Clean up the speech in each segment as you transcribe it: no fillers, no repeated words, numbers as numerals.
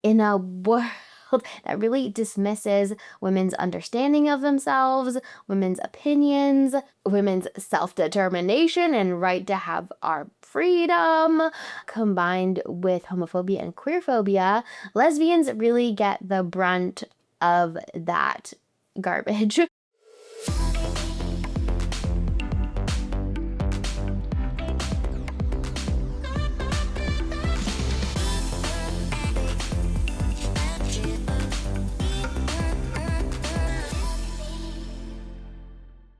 in a world that really dismisses women's understanding of themselves, women's opinions, women's self-determination and right to have our freedom, combined with homophobia and queerphobia, lesbians really get the brunt of that garbage.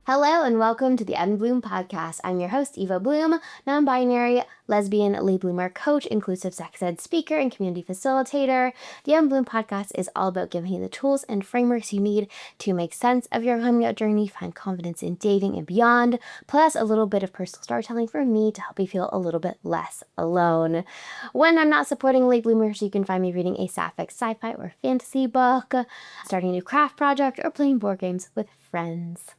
Hello and welcome to the Eva Bloom podcast. I'm your host, Eva Bloom, non-binary, lesbian, late bloomer coach, inclusive sex ed speaker, and community facilitator. The Eva Bloom podcast is all about giving you the tools and frameworks you need to make sense of your coming out journey, find confidence in dating and beyond, plus a little bit of personal storytelling from me to help you feel a little bit less alone. When I'm not supporting late bloomers, you can find me reading a sapphic sci-fi or fantasy book, starting a new craft project, or playing board games with friends.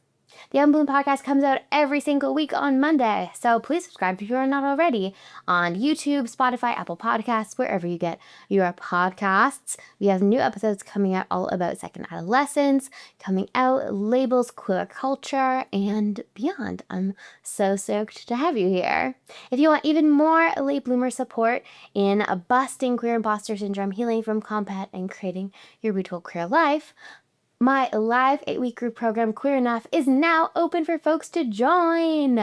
The Unlearn podcast comes out every single week on Monday, so please subscribe if you are not already on YouTube, Spotify, Apple Podcasts, wherever you get your podcasts. We have new episodes coming out all about second adolescence, coming out, labels, queer culture, and beyond. I'm so stoked to have you here. If you want even more late bloomer support in busting queer imposter syndrome, healing from combat, and creating your beautiful queer life, my live 8-week group program, Queer Enough, is now open for folks to join.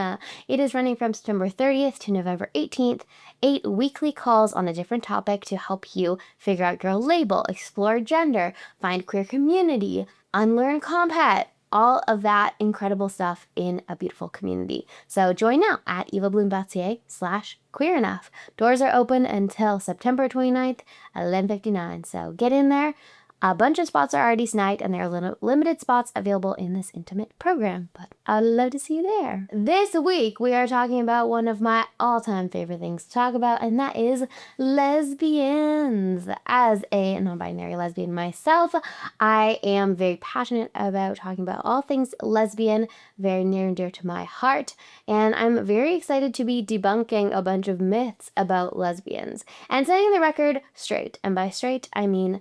It is running from September 30th to November 18th, 8 weekly calls on a different topic to help you figure out your label, explore gender, find queer community, unlearn compat, all of that incredible stuff in a beautiful community. So join now at evabloom.ca/queerenough. Doors are open until September 29th at 11:59. So get in there. A bunch of spots are already snagged, and there are limited spots available in this intimate program, but I'd love to see you there. This week, we are talking about one of my all-time favorite things to talk about, and that is lesbians. As a non-binary lesbian myself, I am very passionate about talking about all things lesbian, very near and dear to my heart, and I'm very excited to be debunking a bunch of myths about lesbians and setting the record straight. And by straight, I mean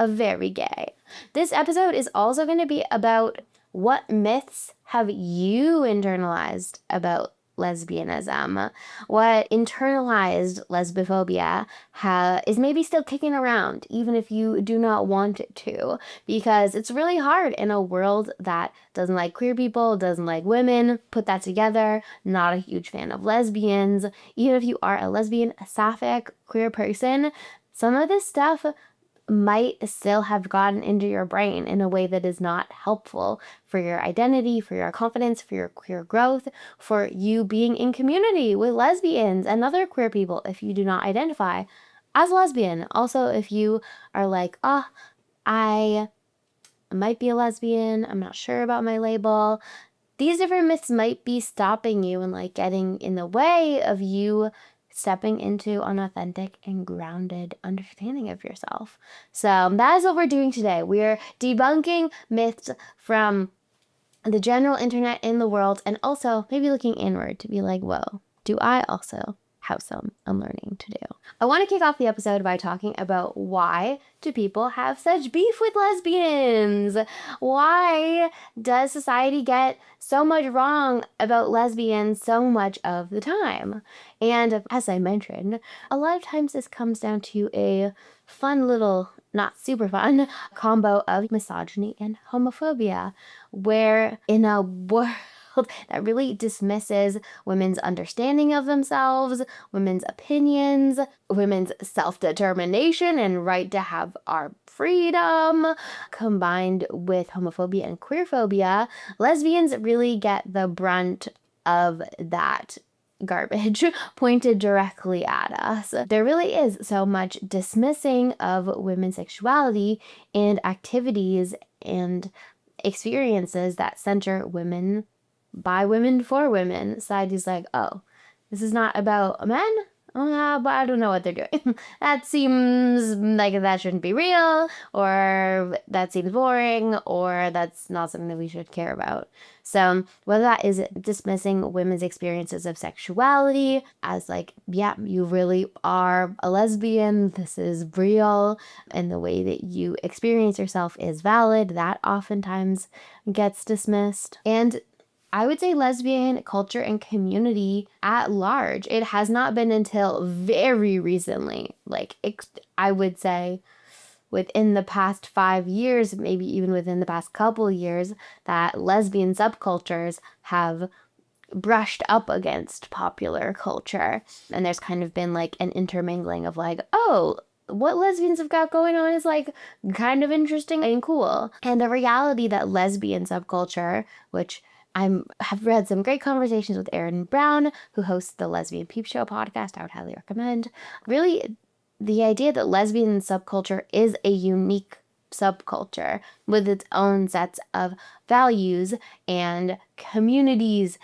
very gay. This episode is also going to be about what myths have you internalized about lesbianism, what internalized lesbophobia is maybe still kicking around, even if you do not want it to, because it's really hard in a world that doesn't like queer people, doesn't like women, put that together, not a huge fan of lesbians. Even if you are a lesbian, a sapphic, queer person, some of this stuff might still have gotten into your brain in a way that is not helpful for your identity, for your confidence, for your queer growth, for you being in community with lesbians and other queer people if you do not identify as lesbian. Also, if you are like, I might be a lesbian, I'm not sure about my label, these different myths might be stopping you and like getting in the way of you stepping into an authentic and grounded understanding of yourself. So that is what we're doing today. We're debunking myths from the general internet in the world, and also maybe looking inward to be like, whoa, do I also have some unlearning to do? I want to kick off the episode by talking about why do people have such beef with lesbians? Why does society get so much wrong about lesbians so much of the time? And as I mentioned, a lot of times this comes down to a fun little, not super fun, combo of misogyny and homophobia, where in a world that really dismisses women's understanding of themselves, women's opinions, women's self-determination and right to have our freedom, combined with homophobia and queerphobia, lesbians really get the brunt of that garbage pointed directly at us. There really is so much dismissing of women's sexuality and activities and experiences that center women by women for women. Society's like, oh, this is not about men? but I don't know what they're doing. That seems like that shouldn't be real, or that seems boring, or that's not something that we should care about. So whether that is dismissing women's experiences of sexuality as like, yeah, you really are a lesbian, this is real, and the way that you experience yourself is valid, that oftentimes gets dismissed. And I would say lesbian culture and community at large. It has not been until very recently, like I would say within the past 5 years, maybe even within the past couple years, that lesbian subcultures have brushed up against popular culture. And there's kind of been like an intermingling of like, oh, what lesbians have got going on is like kind of interesting and cool. And the reality that lesbian subculture, which have read some great conversations with Erin Brown, who hosts the Lesbian Peep Show podcast, I would highly recommend. Really, the idea that lesbian subculture is a unique subculture with its own sets of values and communities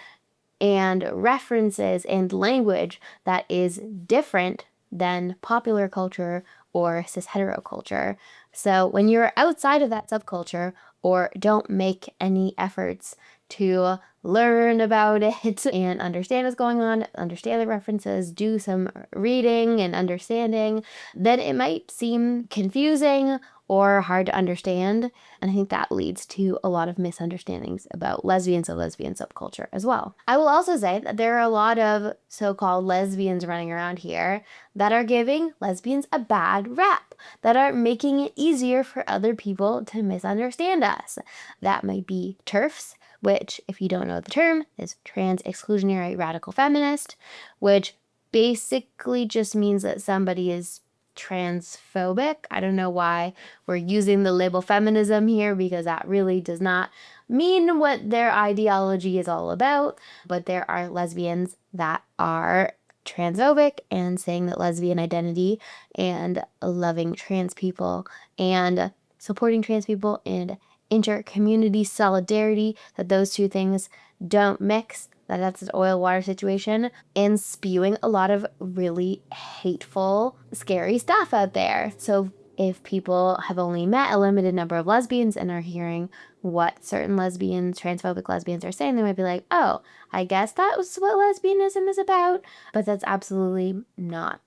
and references and language that is different than popular culture or cis hetero culture. So when you're outside of that subculture or don't make any efforts to learn about it and understand what's going on, understand the references, do some reading and understanding, then it might seem confusing or hard to understand. And I think that leads to a lot of misunderstandings about lesbians and lesbian subculture as well. I will also say that there are a lot of so-called lesbians running around here that are giving lesbians a bad rap, that are making it easier for other people to misunderstand us. That might be TERFs, which, if you don't know the term, is trans exclusionary radical feminist, which basically just means that somebody is transphobic. I don't know why we're using the label feminism here, because that really does not mean what their ideology is all about. But there are lesbians that are transphobic and saying that lesbian identity and loving trans people and supporting trans people and inter-community solidarity, that those two things don't mix, that's an oil water situation, and spewing a lot of really hateful, scary stuff out there. So if people have only met a limited number of lesbians and are hearing what certain lesbians, transphobic lesbians are saying, they might be like, oh, I guess that was what lesbianism is about. But that's absolutely not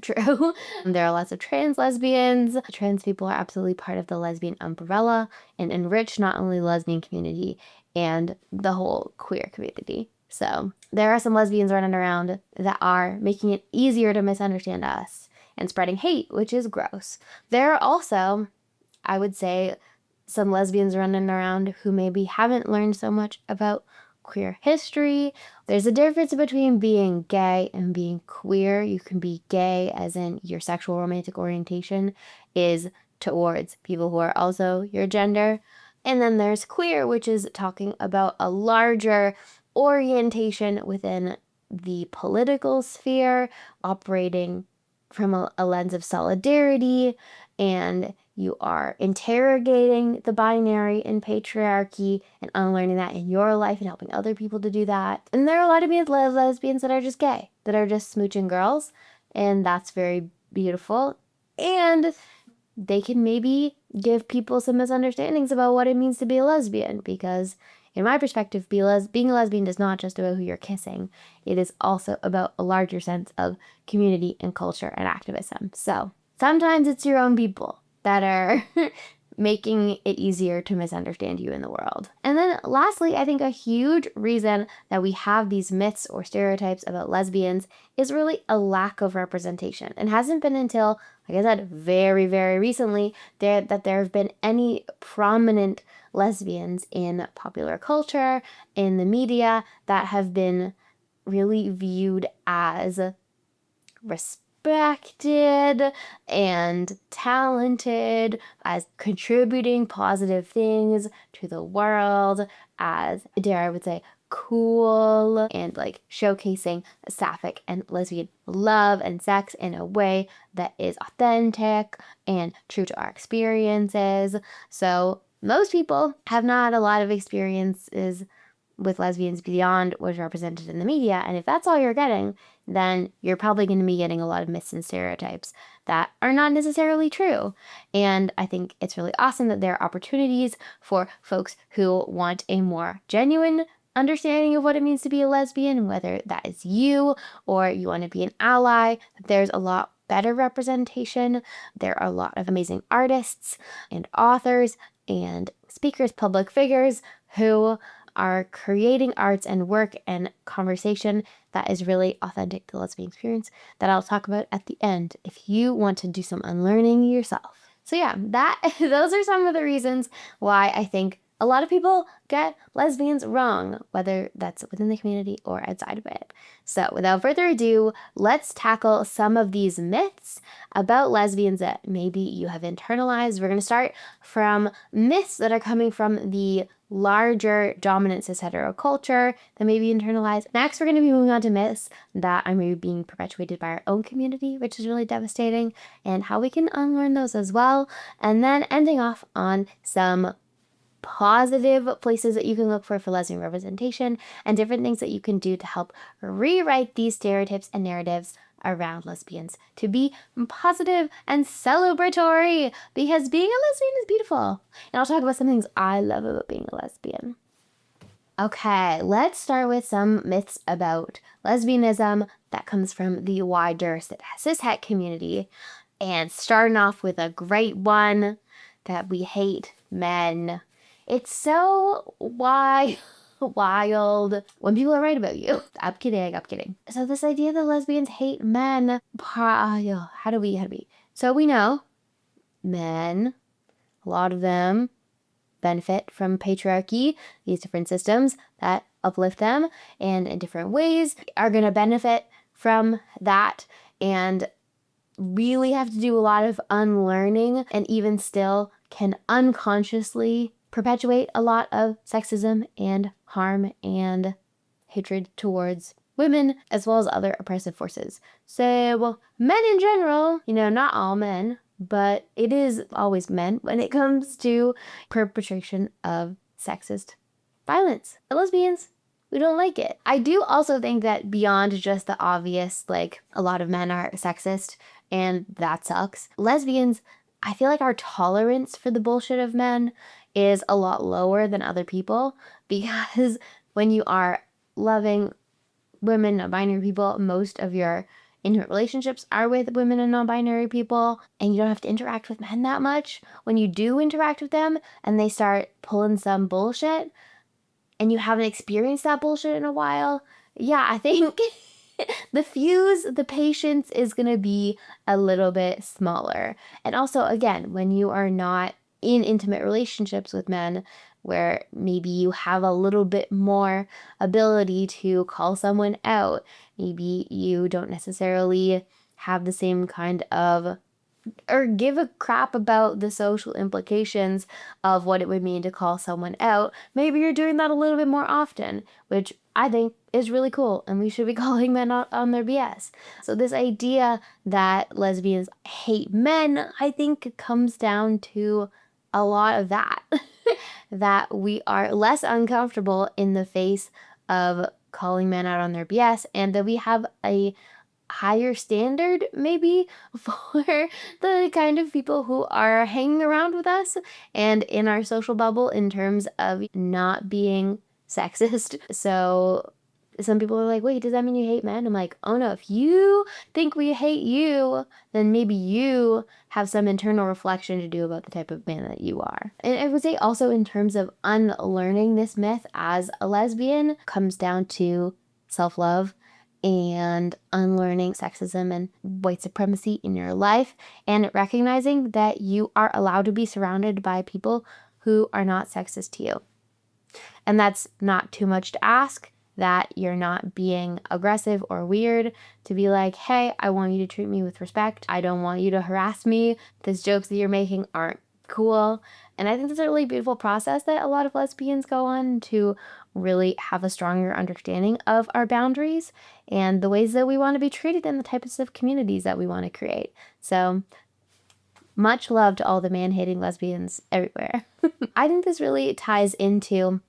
true. There are lots of trans lesbians. Trans people are absolutely part of the lesbian umbrella and enrich not only the lesbian community and the whole queer community. So there are some lesbians running around that are making it easier to misunderstand us and spreading hate, which is gross. There are also, I would say, some lesbians running around who maybe haven't learned so much about queer history. There's a difference between being gay and being queer. You can be gay as in your sexual romantic orientation is towards people who are also your gender. And then there's queer, which is talking about a larger orientation within the political sphere, operating from a lens of solidarity, and you are interrogating the binary and patriarchy and unlearning that in your life and helping other people to do that. And there are a lot of lesbians that are just gay, that are just smooching girls, and that's very beautiful. And they can maybe give people some misunderstandings about what it means to be a lesbian, because in my perspective, being a lesbian is not just about who you're kissing. It is also about a larger sense of community and culture and activism. So sometimes it's your own people that are making it easier to misunderstand you in the world. And then lastly, I think a huge reason that we have these myths or stereotypes about lesbians is really a lack of representation. It hasn't been until, like I said, very, very recently that there have been any prominent lesbians in popular culture, in the media, that have been really viewed as respected and talented, as contributing positive things to the world, as, dare I would say, cool, and like showcasing sapphic and lesbian love and sex in a way that is authentic and true to our experiences. So most people have not a lot of experiences with lesbians beyond what is represented in the media, and if that's all you're getting, then you're probably going to be getting a lot of myths and stereotypes that are not necessarily true. And I think it's really awesome that there are opportunities for folks who want a more genuine understanding of what it means to be a lesbian, whether that is you or you want to be an ally. There's a lot better representation. There are a lot of amazing artists and authors and speakers, public figures who are creating arts and work and conversation that is really authentic to the lesbian experience that I'll talk about at the end if you want to do some unlearning yourself. So yeah, those are some of the reasons why I think a lot of people get lesbians wrong, whether that's within the community or outside of it. So without further ado, let's tackle some of these myths about lesbians that maybe you have internalized. We're going to start from myths that are coming from the larger dominant cis hetero culture that may be internalized. Next, we're going to be moving on to myths that are maybe being perpetuated by our own community, which is really devastating, and how we can unlearn those as well. And then ending off on some positive places that you can look for lesbian representation and different things that you can do to help rewrite these stereotypes and narratives around lesbians to be positive and celebratory, because being a lesbian is beautiful. And I'll talk about some things I love about being a lesbian. Okay, let's start with some myths about lesbianism that comes from the wider cishet community. And starting off with a great one, that we hate men. It's so wild when people are right about you. I'm kidding. So this idea that lesbians hate men, how do we? So we know men, a lot of them benefit from patriarchy, these different systems that uplift them and in different ways are going to benefit from that and really have to do a lot of unlearning, and even still can unconsciously perpetuate a lot of sexism and harm and hatred towards women, as well as other oppressive forces. So men in general, not all men, but it is always men when it comes to perpetration of sexist violence. The lesbians, we don't like it. I do also think that beyond just the obvious, like a lot of men are sexist and that sucks, lesbians, I feel like our tolerance for the bullshit of men is a lot lower than other people, because when you are loving women, non-binary people, most of your intimate relationships are with women and non-binary people, and you don't have to interact with men that much. When you do interact with them and they start pulling some bullshit and you haven't experienced that bullshit in a while, yeah, I think the patience is going to be a little bit smaller. And also, again, when you are not in intimate relationships with men, where maybe you have a little bit more ability to call someone out, maybe you don't necessarily have the same kind of, or give a crap about the social implications of what it would mean to call someone out. Maybe you're doing that a little bit more often, which I think is really cool, and we should be calling men out on their BS. So this idea that lesbians hate men, I think comes down to a lot of that. That we are less uncomfortable in the face of calling men out on their BS, and that we have a higher standard maybe for the kind of people who are hanging around with us and in our social bubble in terms of not being sexist. So some people are like, wait, does that mean you hate men? I'm like, oh no, if you think we hate you, then maybe you have some internal reflection to do about the type of man that you are. And I would say also, in terms of unlearning this myth as a lesbian, comes down to self-love and unlearning sexism and white supremacy in your life, and recognizing that you are allowed to be surrounded by people who are not sexist to you. And that's not too much to ask, that you're not being aggressive or weird, to be like, hey, I want you to treat me with respect. I don't want you to harass me. These jokes that you're making aren't cool. And I think that's a really beautiful process that a lot of lesbians go on, to really have a stronger understanding of our boundaries and the ways that we want to be treated and the types of communities that we want to create. So much love to all the man-hating lesbians everywhere. I think this really ties into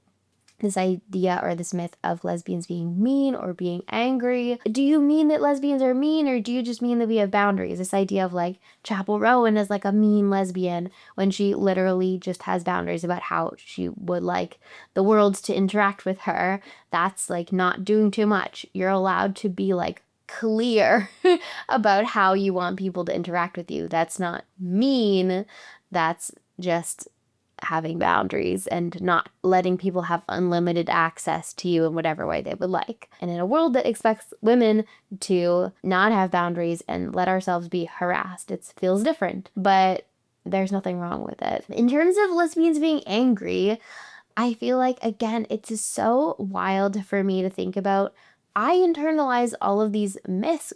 this idea or this myth of lesbians being mean or being angry. Do you mean that lesbians are mean, or do you just mean that we have boundaries? This idea of like Chapel Rowan is like a mean lesbian when she literally just has boundaries about how she would like the world to interact with her. That's like not doing too much. You're allowed to be like clear about how you want people to interact with you. That's not mean. That's just having boundaries and not letting people have unlimited access to you in whatever way they would like. And in a world that expects women to not have boundaries and let ourselves be harassed, it feels different, but there's nothing wrong with it. In terms of lesbians being angry, I feel like, again, it's just so wild for me to think about. I internalized all of these myths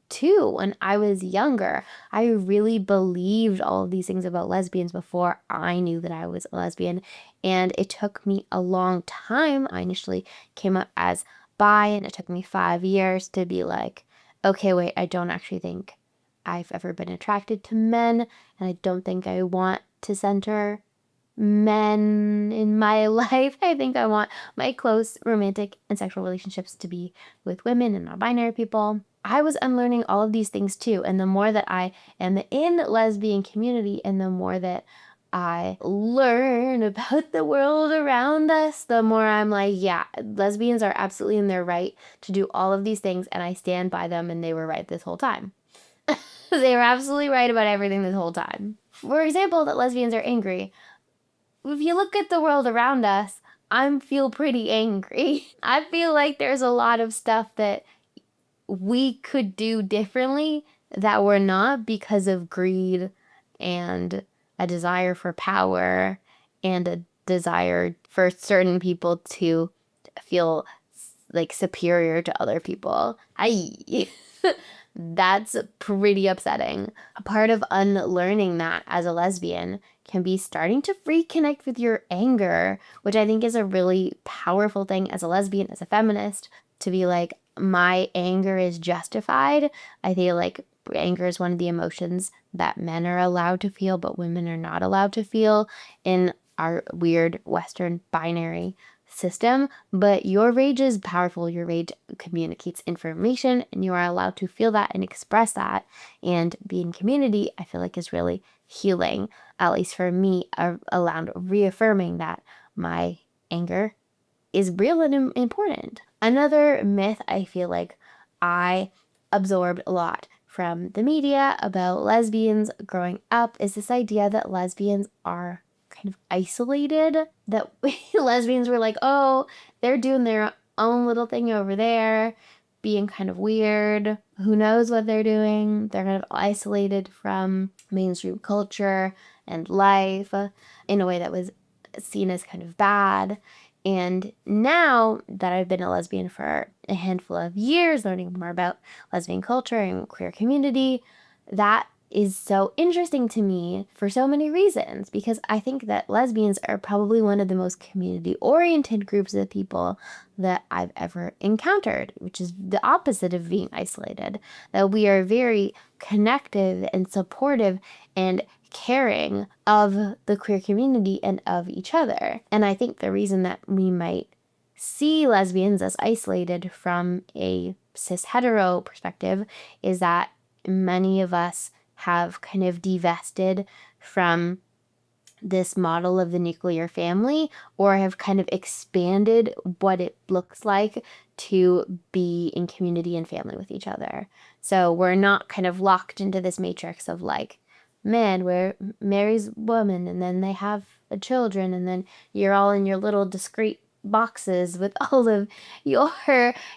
too when I was younger. I really believed all of these things about lesbians before I knew that I was a lesbian, and it took me a long time. I initially came up as bi, and it took me 5 years to be like, okay, wait, I don't actually think I've ever been attracted to men, and I don't think I want to center men in my life. I think I want my close romantic and sexual relationships to be with women and non-binary people. I was unlearning all of these things too. And the more that I am in lesbian community and the more that I learn about the world around us, the more I'm like, yeah, lesbians are absolutely in their right to do all of these things, and I stand by them, and they were right this whole time. They were absolutely right about everything this whole time. For example, that lesbians are angry. If you look at the world around us, I feel pretty angry. I feel like there's a lot of stuff that we could do differently that we're not because of greed and a desire for power and a desire for certain people to feel like superior to other people. That's pretty upsetting. A part of unlearning that as a lesbian can be starting to reconnect with your anger, which I think is a really powerful thing as a lesbian, as a feminist, to be like, my anger is justified. I feel like anger is one of the emotions that men are allowed to feel, but women are not allowed to feel in our weird Western binary system. But your rage is powerful. Your rage communicates information, and you are allowed to feel that and express that. And being community, I feel like, is really healing, at least for me, around reaffirming that my anger is real and important. Another myth I feel like I absorbed a lot from the media about lesbians growing up is this idea that lesbians are kind of isolated, that lesbians were like, oh, they're doing their own little thing over there, being kind of weird. Who knows what they're doing? They're kind of isolated from mainstream culture and life in a way that was seen as kind of bad. And now that I've been a lesbian for a handful of years, learning more about lesbian culture and queer community, that is so interesting to me for so many reasons, because I think that lesbians are probably one of the most community-oriented groups of people that I've ever encountered, which is the opposite of being isolated. That we are very connected and supportive and caring of the queer community and of each other. And I think the reason that we might see lesbians as isolated from a cis hetero perspective is that many of us have kind of divested from this model of the nuclear family, or have kind of expanded what it looks like to be in community and family with each other. So we're not kind of locked into this matrix of like, man, where marries woman and then they have children, and then you're all in your little discrete boxes with all of your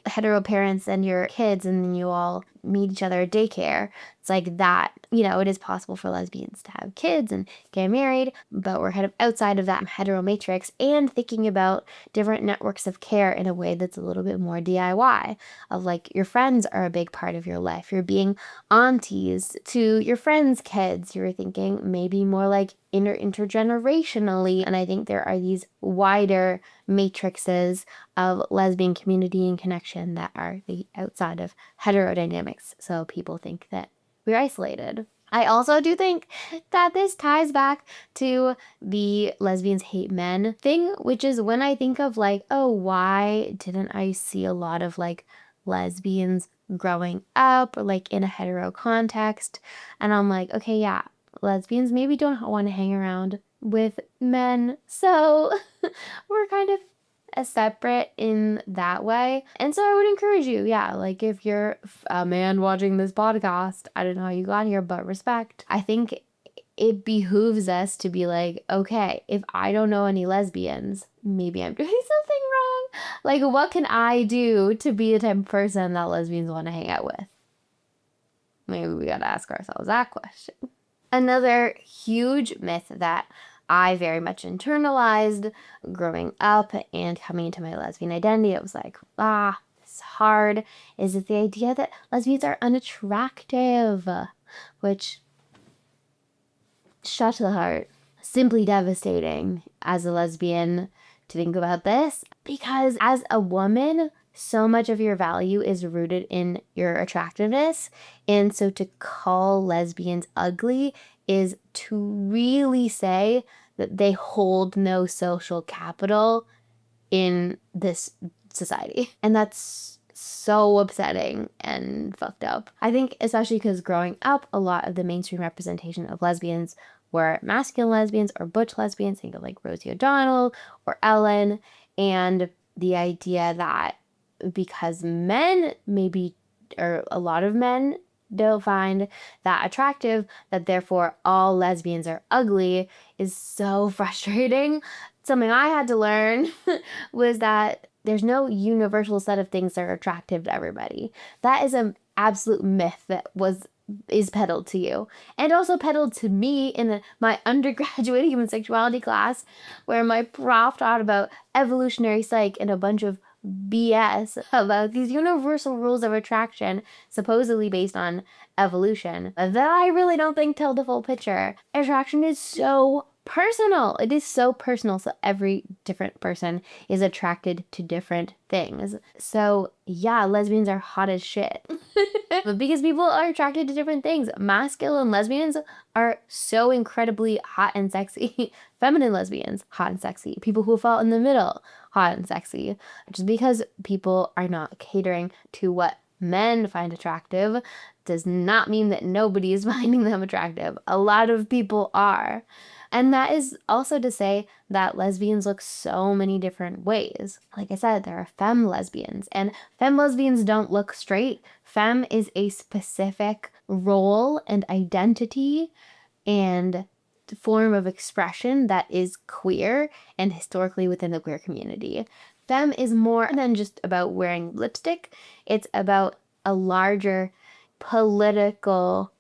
hetero parents and your kids, and then you all meet each other at daycare. It's like that, it is possible for lesbians to have kids and get married, but we're kind of outside of that hetero matrix and thinking about different networks of care in a way that's a little bit more DIY, of like your friends are a big part of your life. You're being aunties to your friends' kids. You're thinking maybe more like intergenerationally. And I think there are these wider matrices of lesbian community and connection that are the outside of heterodynamics. So people think that we're isolated. I also do think that this ties back to the lesbians hate men thing, which is when I think of like, oh, why didn't I see a lot of like lesbians growing up or like in a hetero context? And I'm like, okay, yeah, lesbians maybe don't want to hang around with men. So we're kind of separate in that way. And so I would encourage you, yeah, like if you're a man watching this podcast, I don't know how you got here, but respect. I think it behooves us to be like, okay, if I don't know any lesbians, maybe I'm doing something wrong. Like, what can I do to be the type of person that lesbians want to hang out with? Maybe we got to ask ourselves that question. Another huge myth that I very much internalized growing up and coming into my lesbian identity, it was like, it's hard, is it the idea that lesbians are unattractive, which, shut the heart, simply devastating as a lesbian to think about this, because as a woman, so much of your value is rooted in your attractiveness. And so to call lesbians ugly is to really say that they hold no social capital in this society. And that's so upsetting and fucked up. I think especially because growing up, a lot of the mainstream representation of lesbians were masculine lesbians or butch lesbians, think of like Rosie O'Donnell or Ellen, and the idea that because men maybe, or a lot of men don't find that attractive, that therefore all lesbians are ugly is so frustrating. Something I had to learn was that there's no universal set of things that are attractive to everybody. That is an absolute myth that is peddled to you, and also peddled to me in my undergraduate human sexuality class, where my prof taught about evolutionary psych and a bunch of BS about these universal rules of attraction, supposedly based on evolution, that I really don't think tell the full picture. Attraction is so personal. It is so personal. So every different person is attracted to different things. So yeah, lesbians are hot as shit. But because people are attracted to different things. Masculine lesbians are so incredibly hot and sexy. Feminine lesbians, hot and sexy. People who fall in the middle, hot and sexy. Just because people are not catering to what men find attractive does not mean that nobody is finding them attractive. A lot of people are. And that is also to say that lesbians look so many different ways. Like I said, there are femme lesbians, and femme lesbians don't look straight. Femme is a specific role and identity and form of expression that is queer and historically within the queer community. Femme is more than just about wearing lipstick. It's about a larger political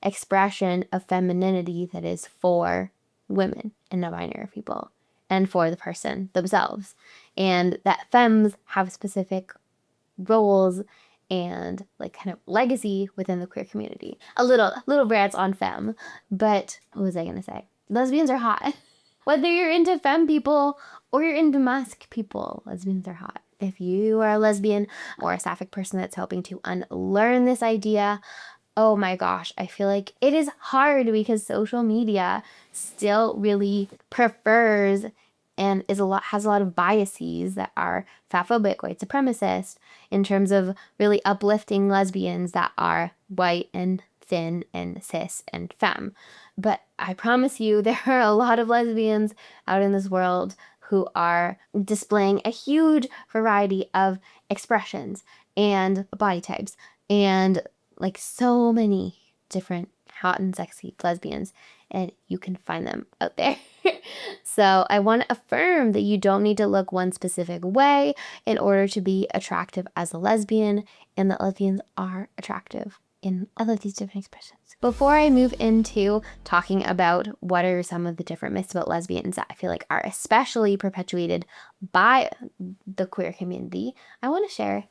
expression of femininity that is for women and non-binary people and for the person themselves. And that femmes have specific roles and like kind of legacy within the queer community. A little rants on femme, but what was I gonna say? Lesbians are hot. Whether you're into femme people or you're into masc people, lesbians are hot. If you are a lesbian or a sapphic person that's helping to unlearn this idea, oh my gosh, I feel like it is hard because social media still really prefers and has a lot of biases that are fatphobic, white supremacist, in terms of really uplifting lesbians that are white and thin and cis and femme. But I promise you, there are a lot of lesbians out in this world who are displaying a huge variety of expressions and body types and like so many different hot and sexy lesbians, and you can find them out there. So I want to affirm that you don't need to look one specific way in order to be attractive as a lesbian, and that lesbians are attractive in all of these different expressions. Before I move into talking about what are some of the different myths about lesbians that I feel like are especially perpetuated by the queer community, I want to share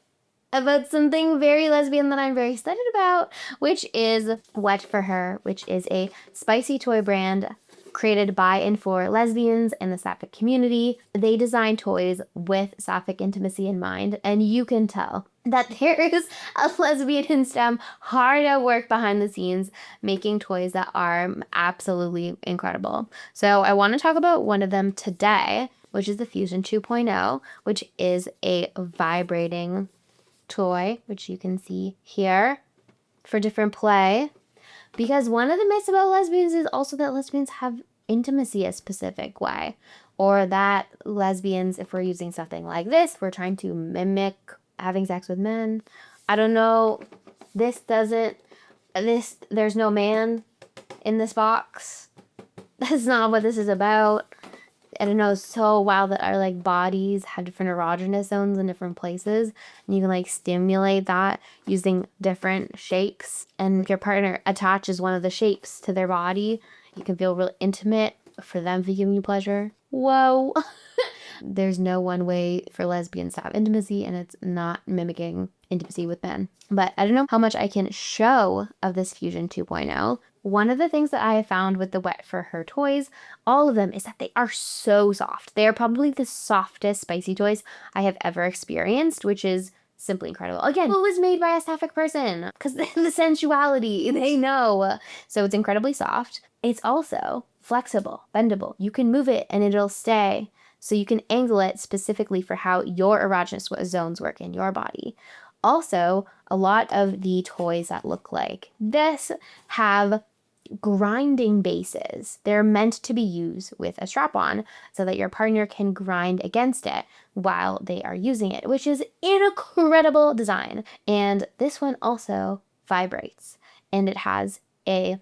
about something very lesbian that I'm very excited about, which is Wet for Her, which is a spicy toy brand created by and for lesbians and the sapphic community. They design toys with sapphic intimacy in mind, and you can tell that there is a lesbian in STEM hard at work behind the scenes making toys that are absolutely incredible. So I want to talk about one of them today, which is the Fusion 2.0, which is a vibrating toy, which you can see here for different play. Because one of the myths about lesbians is also that lesbians have intimacy a specific way, or that lesbians, if we're using something like this, we're trying to mimic having sex with men. I don't know. There's no man in this box. That's not what this is about. I don't know, it's so wild that our like bodies have different erogenous zones in different places, and you can like stimulate that using different shapes, and if your partner attaches one of the shapes to their body, you can feel really intimate for them giving you pleasure. Whoa. There's no one way for lesbians to have intimacy, and it's not mimicking intimacy with men. But I don't know how much I can show of this Fusion 2.0. One of the things that I have found with the Wet for Her toys, all of them, is that they are so soft. They are probably the softest spicy toys I have ever experienced, which is simply incredible. Again, it was made by a sapphic person because the sensuality, they know. So it's incredibly soft. It's also flexible, bendable. You can move it and it'll stay. So you can angle it specifically for how your erogenous zones work in your body. Also, a lot of the toys that look like this have grinding bases. They're meant to be used with a strap-on so that your partner can grind against it while they are using it, which is an incredible design. And this one also vibrates, and it has a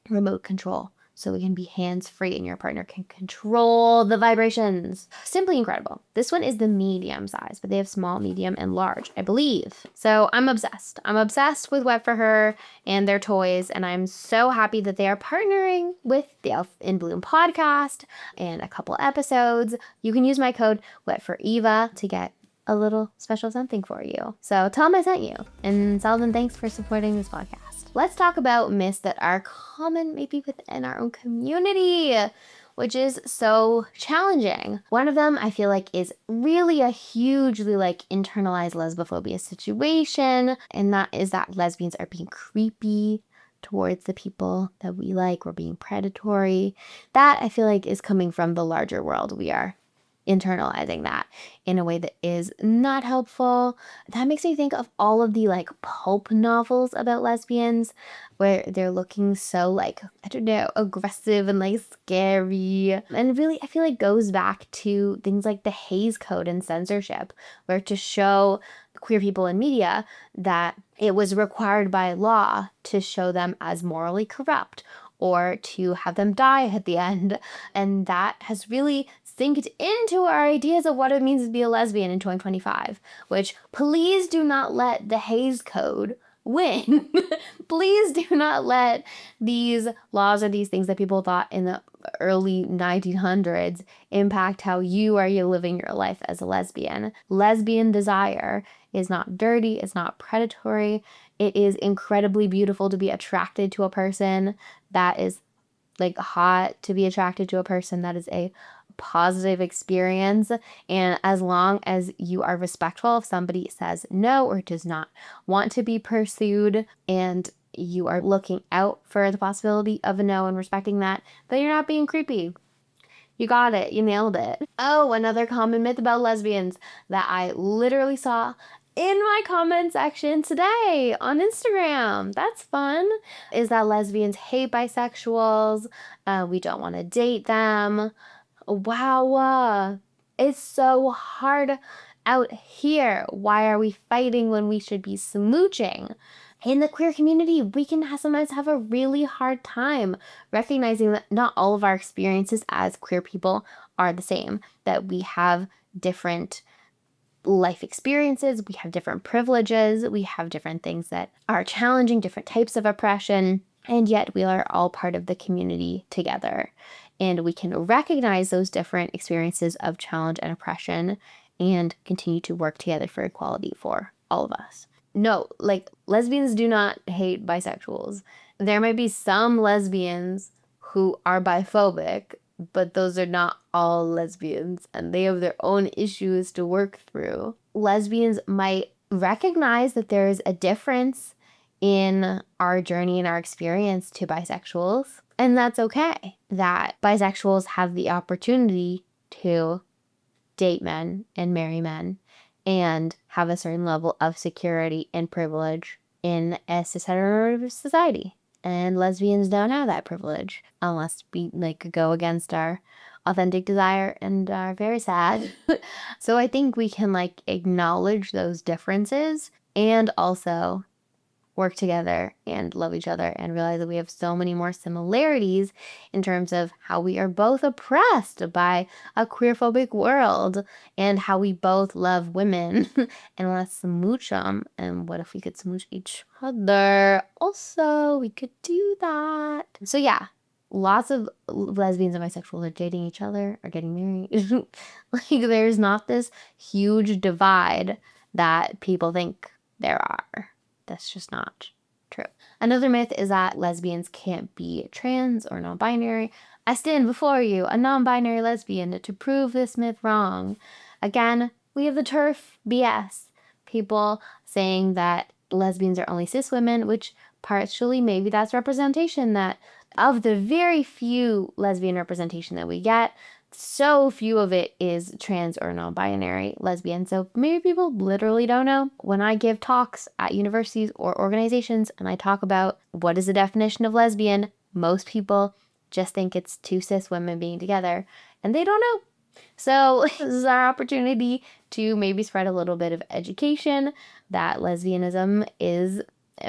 remote control. So it can be hands-free and your partner can control the vibrations. Simply incredible. This one is the medium size, but they have small, medium, and large, I believe. So I'm obsessed. I'm obsessed with Wet for Her and their toys, and I'm so happy that they are partnering with the Elf in Bloom podcast and a couple episodes. You can use my code WETFOREVA to get a little special something for you. So tell them I sent you, and tell them thanks for supporting this podcast. Let's talk about myths that are common maybe within our own community, which is so challenging. One of them I feel like is really a hugely like internalized lesbophobia situation, and that is that lesbians are being creepy towards the people that we like, or being predatory. That I feel like is coming from the larger world. We are internalizing that in a way that is not helpful. That makes me think of all of the like pulp novels about lesbians where they're looking so like, I don't know, aggressive and like scary. And really, I feel like goes back to things like the Hays Code and censorship, where to show queer people in media that it was required by law to show them as morally corrupt or to have them die at the end. And that has really synced into our ideas of what it means to be a lesbian in 2025, which please do not let the Hays Code win. Please do not let these laws or these things that people thought in the early 1900s impact how you are living your life as a lesbian. Lesbian desire is not dirty, it's not predatory. It is incredibly beautiful to be attracted to a person that is like hot, to be attracted to a person that is a positive experience. And as long as you are respectful, if somebody says no or does not want to be pursued, and you are looking out for the possibility of a no and respecting that, then you're not being creepy. You got it. You nailed it. Oh, another common myth about lesbians that I literally saw in my comment section today on Instagram. That's fun. Is that lesbians hate bisexuals. We don't want to date them. Wow. It's so hard out here. Why are we fighting when we should be smooching? In the queer community, we can sometimes have a really hard time recognizing that not all of our experiences as queer people are the same, that we have different life experiences, we have different privileges, we have different things that are challenging, different types of oppression, and yet we are all part of the community together. And we can recognize those different experiences of challenge and oppression and continue to work together for equality for all of us. No, like, lesbians do not hate bisexuals. There might be some lesbians who are biphobic, but those are not all lesbians, and they have their own issues to work through. Lesbians might recognize that there's a difference in our journey and our experience to bisexuals, and that's okay. That bisexuals have the opportunity to date men and marry men and have a certain level of security and privilege in a cis-heteronormative society. And lesbians don't have that privilege unless we go against our authentic desire and are very sad. So I think we can acknowledge those differences and also work together and love each other and realize that we have so many more similarities in terms of how we are both oppressed by a queerphobic world and how we both love women and want to smooch them. And what if we could smooch each other? Also, we could do that. So yeah, lots of lesbians and bisexuals are dating each other, are getting married. There's not this huge divide that people think there are. That's just not true. Another myth is that lesbians can't be trans or non-binary. I stand before you, a non-binary lesbian, to prove this myth wrong. Again, we have the TERF BS. People saying that lesbians are only cis women, which partially maybe that's representation, that of the very few lesbian representation that we get, so few of it is trans or non-binary lesbian. So maybe people literally don't know. When I give talks at universities or organizations and I talk about what is the definition of lesbian, most people just think it's two cis women being together and they don't know. So this is our opportunity to maybe spread a little bit of education that lesbianism is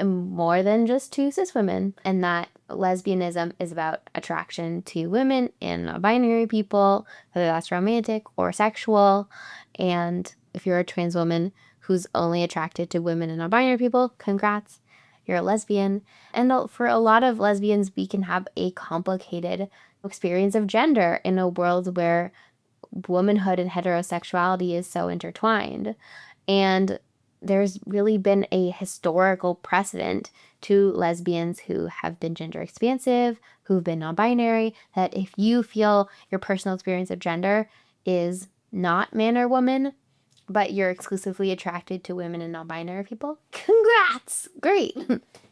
more than just two cis women, and that lesbianism is about attraction to women and non-binary people, whether that's romantic or sexual. And if you're a trans woman who's only attracted to women and non-binary people, congrats, you're a lesbian. And for a lot of lesbians, we can have a complicated experience of gender in a world where womanhood and heterosexuality is so intertwined. And there's really been a historical precedent to lesbians who have been gender expansive, who've been non-binary, that if you feel your personal experience of gender is not man or woman, but you're exclusively attracted to women and non-binary people, congrats! Great!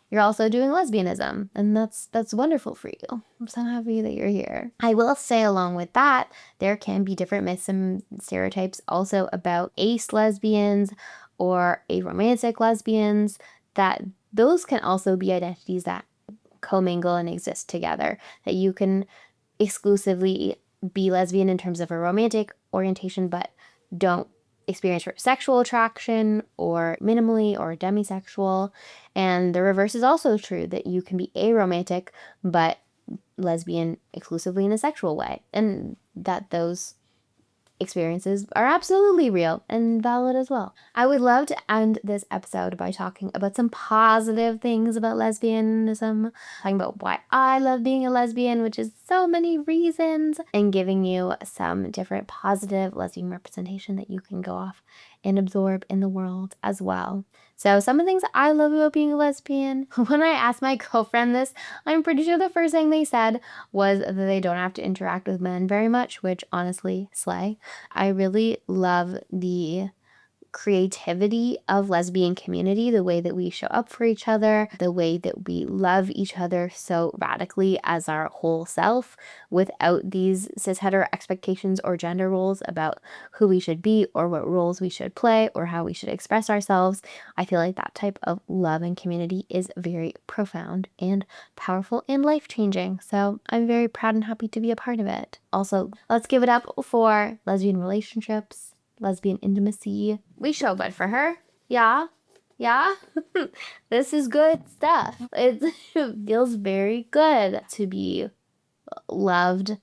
You're also doing lesbianism, and that's wonderful for you. I'm so happy that you're here. I will say, along with that, there can be different myths and stereotypes also about ace lesbians or aromantic lesbians, that those can also be identities that commingle and exist together, that you can exclusively be lesbian in terms of a romantic orientation, but don't experience sexual attraction or minimally or demisexual. And the reverse is also true, that you can be aromantic but lesbian exclusively in a sexual way, and that those experiences are absolutely real and valid as well. I would love to end this episode by talking about some positive things about lesbianism, talking about why I love being a lesbian, which is so many reasons, and giving you some different positive lesbian representation that you can go off and absorb in the world as well. So some of the things I love about being a lesbian, when I asked my girlfriend this, I'm pretty sure the first thing they said was that they don't have to interact with men very much, which honestly, slay. I really love the creativity of lesbian community, the way that we show up for each other, the way that we love each other so radically as our whole self without these cis-hetero expectations or gender roles about who we should be or what roles we should play or how we should express ourselves. I feel like that type of love and community is very profound and powerful and life-changing. So I'm very proud and happy to be a part of it. Also, let's give it up for lesbian relationships, lesbian intimacy. We show good for her. Yeah. This is good stuff. It feels very good to be loved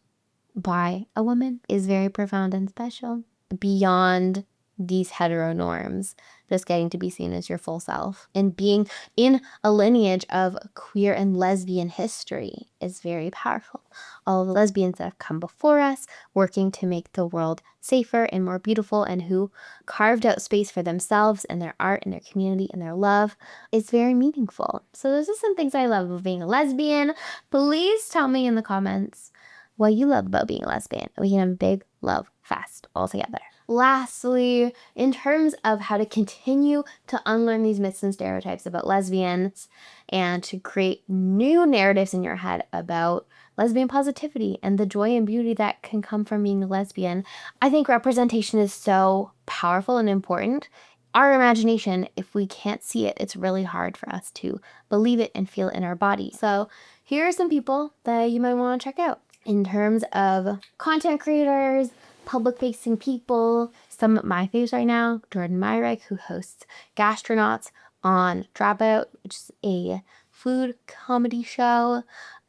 by a woman, is very profound and special. Beyond these hetero norms, just getting to be seen as your full self and being in a lineage of queer and lesbian history is very powerful. All the lesbians that have come before us, working to make the world safer and more beautiful, and who carved out space for themselves and their art and their community and their love, is very meaningful. So those are some things I love about being a lesbian. Please tell me in the comments what you love about being a lesbian. We can have a big love fest all together. Lastly, in terms of how to continue to unlearn these myths and stereotypes about lesbians and to create new narratives in your head about lesbian positivity and the joy and beauty that can come from being a lesbian, I think representation is so powerful and important. Our imagination, if we can't see it, it's really hard for us to believe it and feel it in our body. So here are some people that you might want to check out. In terms of content creators, public-facing people, some of my faves right now, Jordan Myrick, who hosts Gastronauts on Dropout, which is a food comedy show.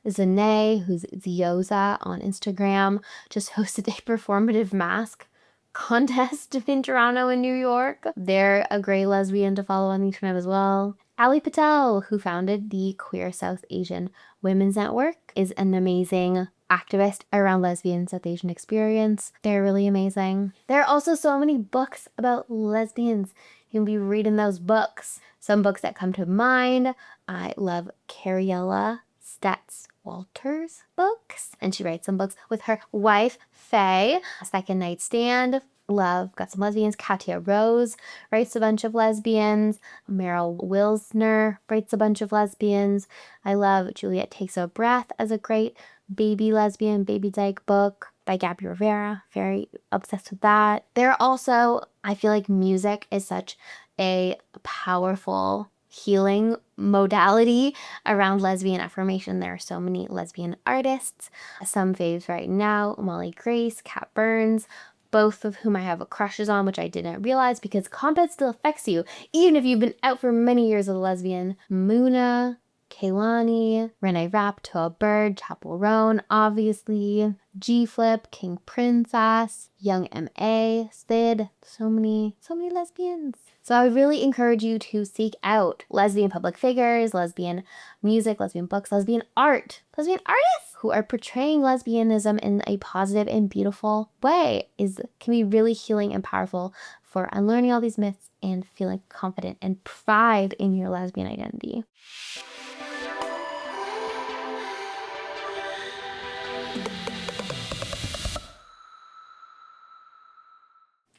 Zane, who's Zioza on Instagram, just hosted a performative mask contest in Toronto and New York. They're a great lesbian to follow on the internet as well. Ali Patel, who founded the Queer South Asian Women's Network, is an amazing activist around lesbian South Asian experience. They're really amazing. There are also so many books about lesbians. You can be reading those books. Some books that come to mind, I love Cariella Stetz Walters' books, and she writes some books with her wife, Faye. Second Night Stand, love, got some lesbians. Katia Rose writes a bunch of lesbians. Meryl Wilsner writes a bunch of lesbians. I love Juliet Takes a Breath as a great baby lesbian, baby dyke book by Gabby Rivera. Very obsessed with that. There are also, I feel like music is such a powerful healing modality around lesbian affirmation. There are so many lesbian artists. Some faves right now, Molly Grace, Kat Burns, both of whom I have crushes on, which I didn't realize because combat still affects you, even if you've been out for many years as a lesbian. Muna, Kaylani, Renee Rapp, Toa Bird, Chapel Roan, obviously, G-Flip, King Princess, Young M.A., Sid, so many lesbians. So I would really encourage you to seek out lesbian public figures, lesbian music, lesbian books, lesbian art, lesbian artists who are portraying lesbianism in a positive and beautiful way. Can be really healing and powerful for unlearning all these myths and feeling confident and pride in your lesbian identity.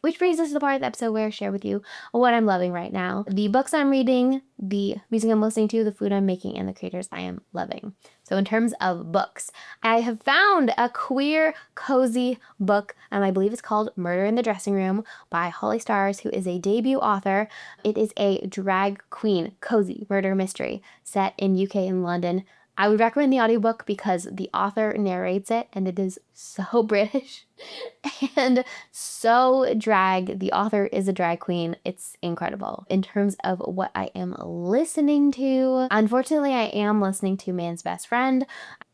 Which brings us to the part of the episode where I share with you what I'm loving right now. The books I'm reading, the music I'm listening to, the food I'm making, and the creators I am loving. So in terms of books, I have found a queer, cozy book, and I believe it's called Murder in the Dressing Room by Holly Stars, who is a debut author. It is a drag queen, cozy murder mystery set in UK and London. I would recommend the audiobook because the author narrates it and it is so British and so drag. The author is a drag queen. It's incredible. In terms of what I am listening to, unfortunately, I am listening to Man's Best Friend,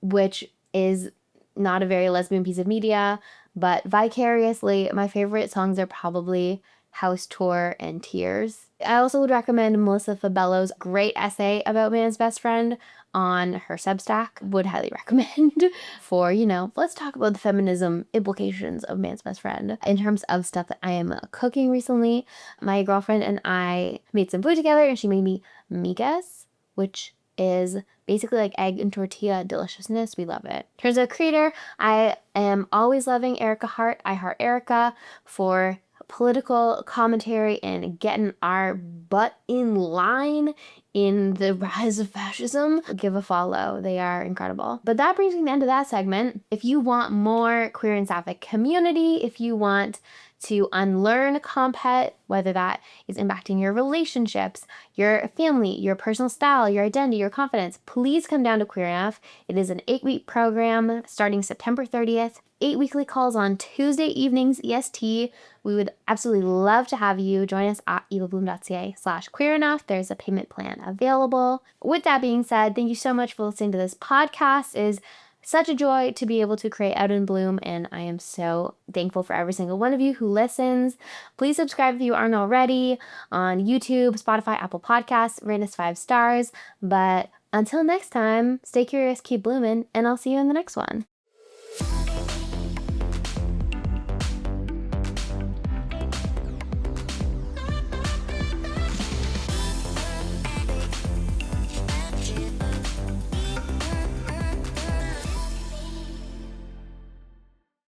which is not a very lesbian piece of media, but vicariously, my favorite songs are probably House Tour and Tears. I also would recommend Melissa Fabello's great essay about Man's Best Friend on her Substack. Would highly recommend for, let's talk about the feminism implications of Man's Best Friend. In terms of stuff that I am cooking recently, my girlfriend and I made some food together and she made me migas, which is basically like egg and tortilla deliciousness. We love it. In terms of creator, I am always loving Erica Hart. I heart Erica for political commentary and getting our butt in line in the rise of fascism. Give a follow. They are incredible. But that brings me to the end of that segment. If you want more queer and sapphic community, if you want to unlearn compet, whether that is impacting your relationships, your family, your personal style, your identity, your confidence, please come down to Queer Enough. It is an 8-week program starting September 30th. 8 weekly calls on Tuesday evenings EST. We would absolutely love to have you join us at evabloom.ca/queerenough. There's a payment plan available. With that being said, thank you so much for listening to this podcast. It is such a joy to be able to create Out in Bloom, and I am so thankful for every single one of you who listens. Please subscribe if you aren't already on YouTube, Spotify, Apple Podcasts. Rate us 5 stars. But until next time, stay curious, keep blooming, and I'll see you in the next one.